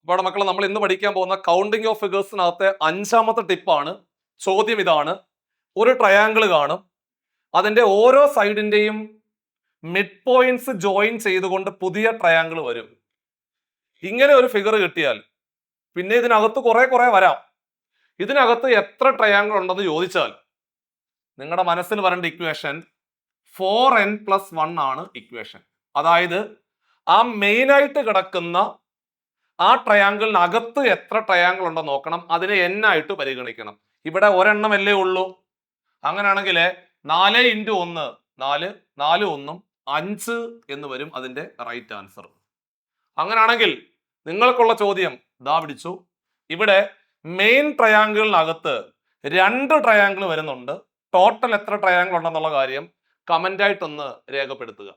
അപ്പോൾ മക്കളെ നമ്മൾ ഇന്ന് പഠിക്കാൻ പോകുന്ന കൗണ്ടിങ് ഓഫ് ഫിഗേഴ്സിനകത്തെ 5ാമത്തെ ടിപ്പാണ്. ചോദ്യം ഇതാണ്: ഒരു ട്രയാങ്കിൾ കാണും, അതിന്റെ ഓരോ സൈഡിന്റെയും മിഡ് പോയിന്റ്സ് ജോയിൻ ചെയ്തുകൊണ്ട് പുതിയ ട്രയാങ്കിൾ വരും. ഇങ്ങനെ ഒരു ഫിഗർ കിട്ടിയാൽ പിന്നെ ഇതിനകത്ത് കുറെ വരാം. ഇതിനകത്ത് എത്ര ട്രയാങ്കിൾ ഉണ്ടെന്ന് ചോദിച്ചാൽ നിങ്ങളുടെ മനസ്സിൽ വരേണ്ട ഇക്വേഷൻ 4n+1 ആണ് ഇക്വേഷൻ. അതായത് ആ മെയിൻ ആയിട്ട് കിടക്കുന്ന ആ ട്രയാങ്കിളിനകത്ത് എത്ര ട്രയാങ്കിൾ ഉണ്ടെന്ന് നോക്കണം. അതിനെ n ആയിട്ട് പരിഗണിക്കണം. ഇവിടെ ഒരെണ്ണമല്ലേ ഉള്ളൂ. അങ്ങനെയാണെങ്കിൽ 4 × 1 4, 4 1 5 എന്ന് വരും അതിന്റെ റൈറ്റ് ആൻസർ. അങ്ങനെയാണെങ്കിൽ നിങ്ങൾക്കുള്ള ചോദ്യം ദാ പിടിച്ചു. ഇവിടെ മെയിൻ ട്രയാങ്കിളിനകത്ത് 2 ട്രയാങ്കിൾ വരുന്നുണ്ട്. ടോട്ടൽ എത്ര ട്രയാങ്കിൾ ഉണ്ടെന്നുള്ള കാര്യം കമന്റ് ആയിട്ടൊന്ന് രേഖപ്പെടുത്തുക.